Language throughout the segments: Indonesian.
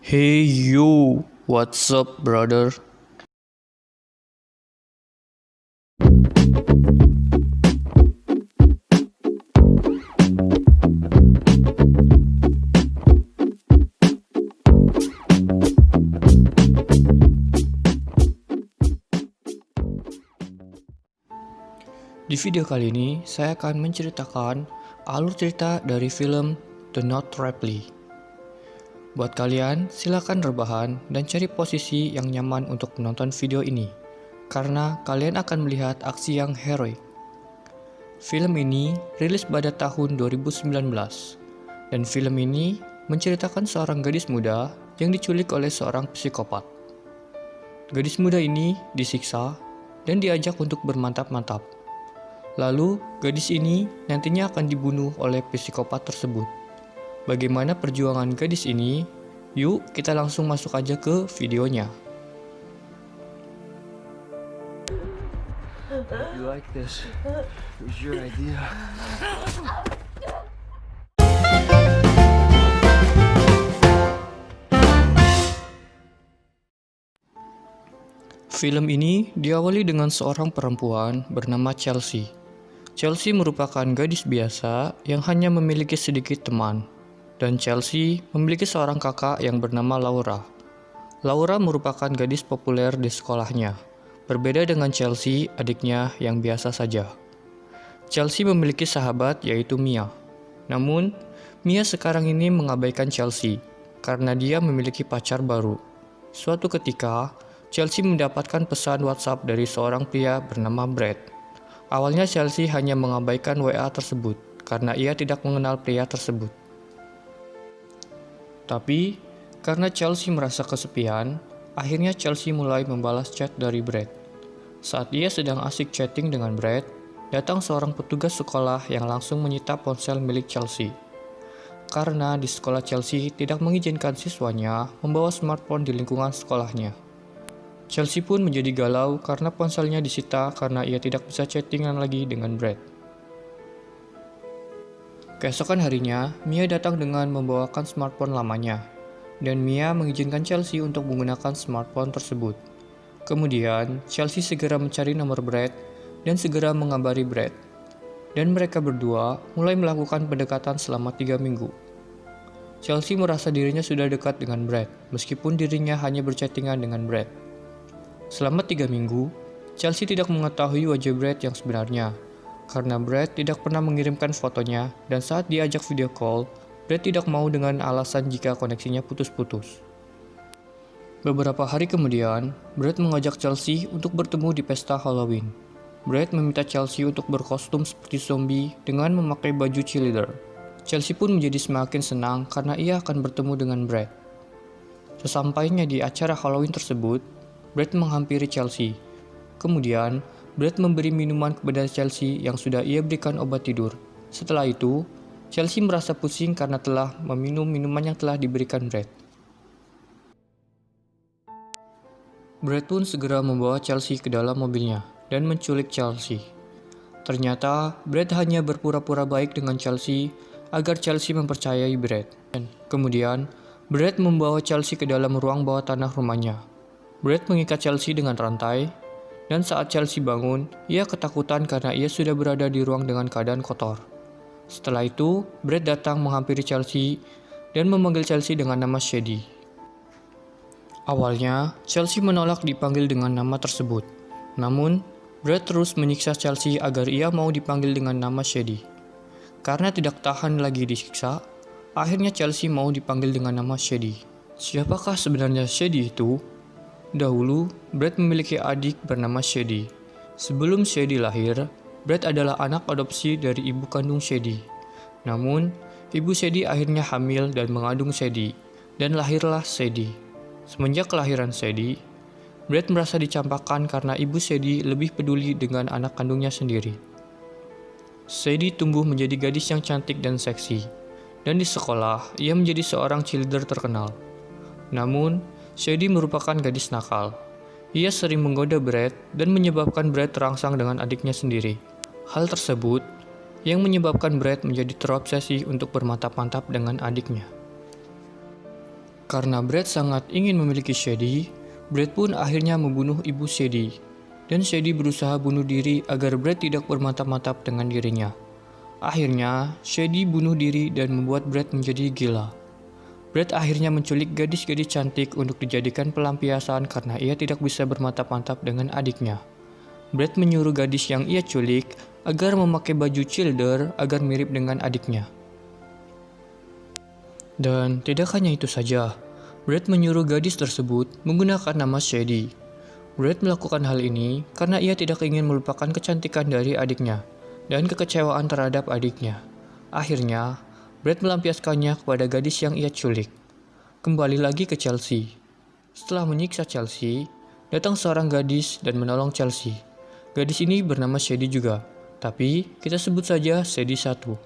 Hey you, what's up brother? Di video kali ini, saya akan menceritakan alur cerita dari film The Not Reply. Buat kalian, silakan rebahan dan cari posisi yang nyaman untuk menonton video ini, karena kalian akan melihat aksi yang heroik. Film ini rilis pada tahun 2019, dan film ini menceritakan seorang gadis muda yang diculik oleh seorang psikopat. Gadis muda ini disiksa dan diajak untuk bermantap-mantap. Lalu, gadis ini nantinya akan dibunuh oleh psikopat tersebut. Bagaimana perjuangan gadis ini? Yuk, kita langsung masuk aja ke videonya. You like this? It was your idea. Film ini diawali dengan seorang perempuan bernama Chelsea. Chelsea merupakan gadis biasa yang hanya memiliki sedikit teman. Dan Chelsea memiliki seorang kakak yang bernama Laura. Laura merupakan gadis populer di sekolahnya. Berbeda dengan Chelsea, adiknya yang biasa saja. Chelsea memiliki sahabat yaitu Mia. Namun, Mia sekarang ini mengabaikan Chelsea karena dia memiliki pacar baru. Suatu ketika, Chelsea mendapatkan pesan WhatsApp dari seorang pria bernama Brad. Awalnya Chelsea hanya mengabaikan WA tersebut karena ia tidak mengenal pria tersebut. Tapi, karena Chelsea merasa kesepian, akhirnya Chelsea mulai membalas chat dari Brad. Saat ia sedang asik chatting dengan Brad, datang seorang petugas sekolah yang langsung menyita ponsel milik Chelsea. Karena di sekolah Chelsea tidak mengizinkan siswanya membawa smartphone di lingkungan sekolahnya. Chelsea pun menjadi galau karena ponselnya disita karena ia tidak bisa chattingan lagi dengan Brad. Keesokan harinya, Mia datang dengan membawakan smartphone lamanya, dan Mia mengizinkan Chelsea untuk menggunakan smartphone tersebut. Kemudian, Chelsea segera mencari nomor Brad dan segera mengabari Brad. Dan mereka berdua mulai melakukan pendekatan selama 3 minggu. Chelsea merasa dirinya sudah dekat dengan Brad, meskipun dirinya hanya berchattingan dengan Brad. Selama 3 minggu, Chelsea tidak mengetahui wajah Brad yang sebenarnya, karena Brad tidak pernah mengirimkan fotonya dan saat diajak video call, Brad tidak mau dengan alasan jika koneksinya putus-putus. Beberapa hari kemudian, Brad mengajak Chelsea untuk bertemu di pesta Halloween. Brad meminta Chelsea untuk berkostum seperti zombie dengan memakai baju cheerleader. Chelsea pun menjadi semakin senang karena ia akan bertemu dengan Brad. Sesampainya di acara Halloween tersebut, Brad menghampiri Chelsea. Kemudian, Brad memberi minuman kepada Chelsea yang sudah ia berikan obat tidur. Setelah itu, Chelsea merasa pusing karena telah meminum minuman yang telah diberikan Brad. Brad pun segera membawa Chelsea ke dalam mobilnya dan menculik Chelsea. Ternyata, Brad hanya berpura-pura baik dengan Chelsea agar Chelsea mempercayai Brad. Dan kemudian, Brad membawa Chelsea ke dalam ruang bawah tanah rumahnya. Brad mengikat Chelsea dengan rantai, dan saat Chelsea bangun, ia ketakutan karena ia sudah berada di ruang dengan keadaan kotor. Setelah itu, Brad datang menghampiri Chelsea dan memanggil Chelsea dengan nama Shady. Awalnya, Chelsea menolak dipanggil dengan nama tersebut. Namun, Brad terus menyiksa Chelsea agar ia mau dipanggil dengan nama Shady. Karena tidak tahan lagi disiksa, akhirnya Chelsea mau dipanggil dengan nama Shady. Siapakah sebenarnya Shady itu? Dahulu, Brad memiliki adik bernama Shady. Sebelum Shady lahir, Brad adalah anak adopsi dari ibu kandung Shady. Namun, ibu Shady akhirnya hamil dan mengandung Shady, dan lahirlah Shady. Semenjak kelahiran Shady, Brad merasa dicampakkan karena ibu Shady lebih peduli dengan anak kandungnya sendiri. Shady tumbuh menjadi gadis yang cantik dan seksi, dan di sekolah ia menjadi seorang cheerleader terkenal. Namun, Shady merupakan gadis nakal. Ia sering menggoda Brad dan menyebabkan Brad terangsang dengan adiknya sendiri. Hal tersebut yang menyebabkan Brad menjadi terobsesi untuk bermantap-mantap dengan adiknya. Karena Brad sangat ingin memiliki Shady, Brad pun akhirnya membunuh ibu Shady. Dan Shady berusaha bunuh diri agar Brad tidak bermantap-mantap dengan dirinya. Akhirnya, Shady bunuh diri dan membuat Brad menjadi gila. Brad akhirnya menculik gadis-gadis cantik untuk dijadikan pelampiasan karena ia tidak bisa bermantap-mantap dengan adiknya. Brad menyuruh gadis yang ia culik agar memakai baju Childer agar mirip dengan adiknya. Dan tidak hanya itu saja, Brad menyuruh gadis tersebut menggunakan nama Shady. Brad melakukan hal ini karena ia tidak ingin melupakan kecantikan dari adiknya dan kekecewaan terhadap adiknya. Akhirnya, Brad melampiaskannya kepada gadis yang ia culik. Kembali lagi ke Chelsea. Setelah menyiksa Chelsea, datang seorang gadis dan menolong Chelsea. Gadis ini bernama Shady juga, tapi kita sebut saja Shady 1.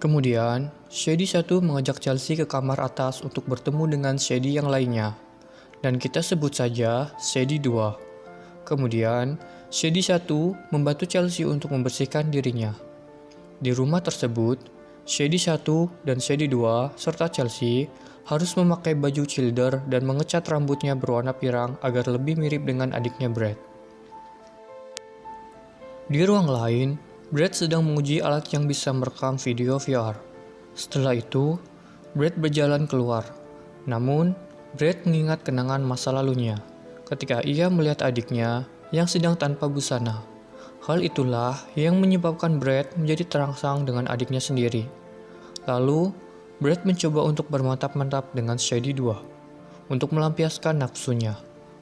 Kemudian, Shady 1 mengajak Chelsea ke kamar atas untuk bertemu dengan Shady yang lainnya. Dan kita sebut saja Shady 2. Kemudian, Shady 1 membantu Chelsea untuk membersihkan dirinya. Di rumah tersebut, Shady 1 dan Shady 2 serta Chelsea harus memakai baju Childer dan mengecat rambutnya berwarna pirang agar lebih mirip dengan adiknya Brad. Di ruang lain, Brad sedang menguji alat yang bisa merekam video VR. Setelah itu, Brad berjalan keluar. Namun, Brad mengingat kenangan masa lalunya ketika ia melihat adiknya yang sedang tanpa busana. Hal itulah yang menyebabkan Brad menjadi terangsang dengan adiknya sendiri. Lalu, Brad mencoba untuk bermantap-mantap dengan Shady 2 untuk melampiaskan nafsunya.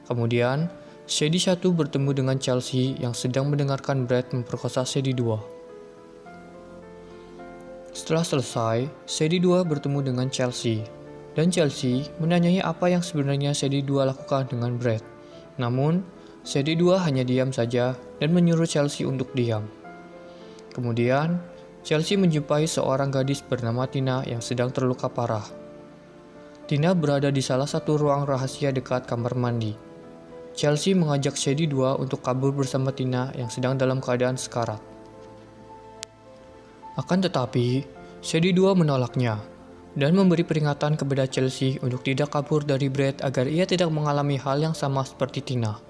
Kemudian, Shady 1 bertemu dengan Chelsea yang sedang mendengarkan Brad memperkosa Shady 2. Setelah selesai, Shady 2 bertemu dengan Chelsea. Dan Chelsea menanyai apa yang sebenarnya Shady 2 lakukan dengan Brad. Namun, Shady 2 hanya diam saja dan menyuruh Chelsea untuk diam. Kemudian, Chelsea menjumpai seorang gadis bernama Tina yang sedang terluka parah. Tina berada di salah satu ruang rahasia dekat kamar mandi. Chelsea mengajak Shady 2 untuk kabur bersama Tina yang sedang dalam keadaan sekarat. Akan tetapi, Shady 2 menolaknya dan memberi peringatan kepada Chelsea untuk tidak kabur dari Brad agar ia tidak mengalami hal yang sama seperti Tina.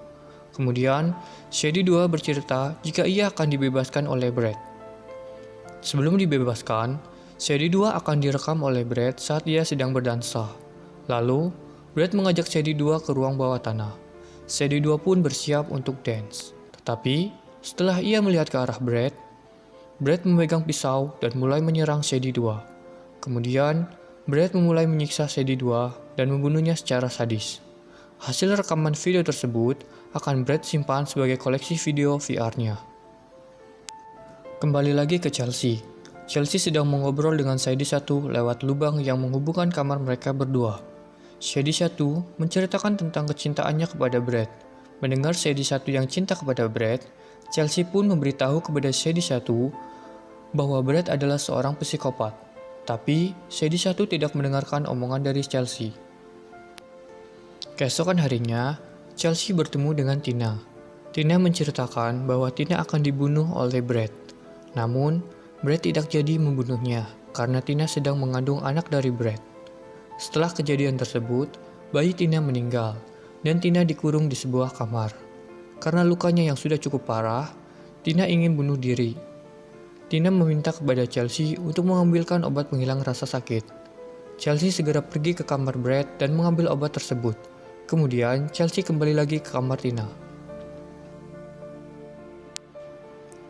Kemudian, Shady 2 bercerita jika ia akan dibebaskan oleh Brad. Sebelum dibebaskan, Shady 2 akan direkam oleh Brad saat ia sedang berdansa. Lalu, Brad mengajak Shady 2 ke ruang bawah tanah. Shady 2 pun bersiap untuk dance. Tetapi, setelah ia melihat ke arah Brad memegang pisau dan mulai menyerang Shady 2. Kemudian, Brad memulai menyiksa Shady 2 dan membunuhnya secara sadis. Hasil rekaman video tersebut akan Brad simpan sebagai koleksi video VR-nya. Kembali lagi ke Chelsea. Chelsea sedang mengobrol dengan Shady 1 lewat lubang yang menghubungkan kamar mereka berdua. Shady 1 menceritakan tentang kecintaannya kepada Brad. Mendengar Shady 1 yang cinta kepada Brad, Chelsea pun memberitahu kepada Shady 1 bahwa Brad adalah seorang psikopat. Tapi, Shady 1 tidak mendengarkan omongan dari Chelsea. Keesokan harinya, Chelsea bertemu dengan Tina. Tina menceritakan bahwa Tina akan dibunuh oleh Brad. Namun, Brad tidak jadi membunuhnya karena Tina sedang mengandung anak dari Brad. Setelah kejadian tersebut, bayi Tina meninggal dan Tina dikurung di sebuah kamar. Karena lukanya yang sudah cukup parah, Tina ingin bunuh diri. Tina meminta kepada Chelsea untuk mengambilkan obat penghilang rasa sakit. Chelsea segera pergi ke kamar Brad dan mengambil obat tersebut. Kemudian, Chelsea kembali lagi ke kamar Tina.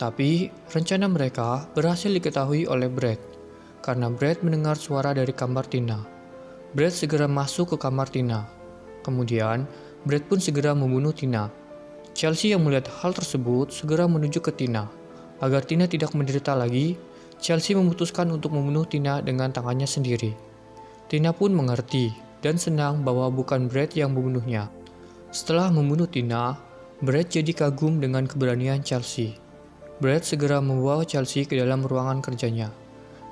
Tapi, rencana mereka berhasil diketahui oleh Brad, karena Brad mendengar suara dari kamar Tina. Brad segera masuk ke kamar Tina. Kemudian, Brad pun segera membunuh Tina. Chelsea yang melihat hal tersebut segera menuju ke Tina. Agar Tina tidak menderita lagi, Chelsea memutuskan untuk membunuh Tina dengan tangannya sendiri. Tina pun mengerti dan senang bahwa bukan Brad yang membunuhnya. Setelah membunuh Tina, Brad jadi kagum dengan keberanian Chelsea. Brad segera membawa Chelsea ke dalam ruangan kerjanya.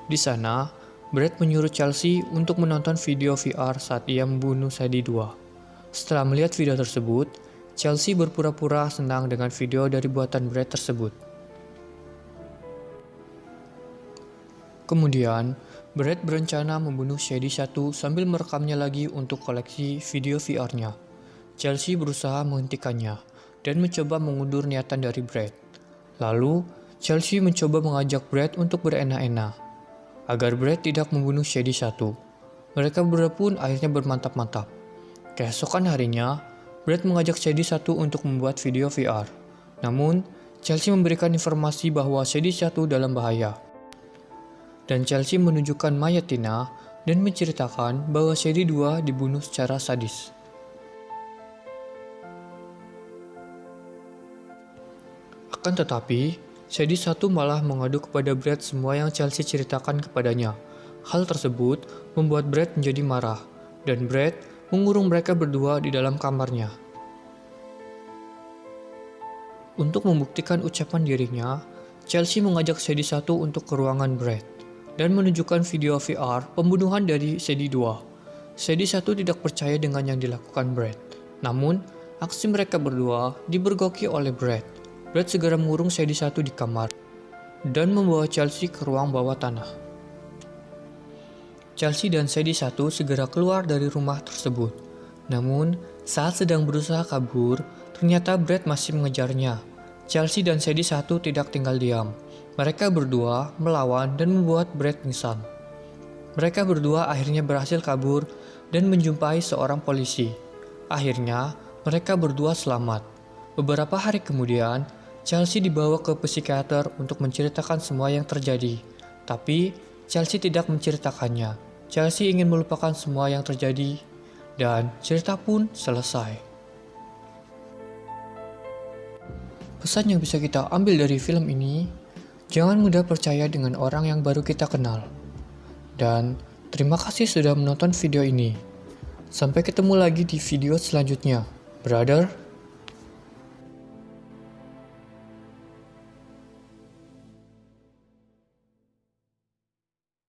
Di sana, Brad menyuruh Chelsea untuk menonton video VR saat ia membunuh Shady 2. Setelah melihat video tersebut, Chelsea berpura-pura senang dengan video dari buatan Brad tersebut. Kemudian, Brad berencana membunuh Shady 1 sambil merekamnya lagi untuk koleksi video VR-nya. Chelsea berusaha menghentikannya dan mencoba mengundur niatan dari Brad. Lalu, Chelsea mencoba mengajak Brad untuk berenak-enak agar Brad tidak membunuh Shady 1. Mereka berdua pun akhirnya bermantap-mantap. Keesokan harinya, Brad mengajak Shady 1 untuk membuat video VR. Namun, Chelsea memberikan informasi bahwa Shady 1 dalam bahaya. Dan Chelsea menunjukkan mayat Tina dan menceritakan bahwa Shady 2 dibunuh secara sadis. Akan tetapi, Shady 1 malah mengadu kepada Brad semua yang Chelsea ceritakan kepadanya. Hal tersebut membuat Brad menjadi marah, dan Brad mengurung mereka berdua di dalam kamarnya. Untuk membuktikan ucapan dirinya, Chelsea mengajak Shady 1 untuk ke ruangan Brad dan menunjukkan video VR pembunuhan dari Shady 2. Shady 1 tidak percaya dengan yang dilakukan Brad. Namun, aksi mereka berdua dibergoki oleh Brad. Brad segera mengurung Shady 1 di kamar dan membawa Chelsea ke ruang bawah tanah. Chelsea dan Shady 1 segera keluar dari rumah tersebut. Namun, saat sedang berusaha kabur, ternyata Brad masih mengejarnya. Chelsea dan Shady 1 tidak tinggal diam. Mereka berdua melawan dan membuat Brad pingsan. Mereka berdua akhirnya berhasil kabur dan menjumpai seorang polisi. Akhirnya, mereka berdua selamat. Beberapa hari kemudian, Chelsea dibawa ke psikiater untuk menceritakan semua yang terjadi. Tapi, Chelsea tidak menceritakannya. Chelsea ingin melupakan semua yang terjadi, dan cerita pun selesai. Pesan yang bisa kita ambil dari film ini, jangan mudah percaya dengan orang yang baru kita kenal. Dan terima kasih sudah menonton video ini. Sampai ketemu lagi di video selanjutnya. Brother.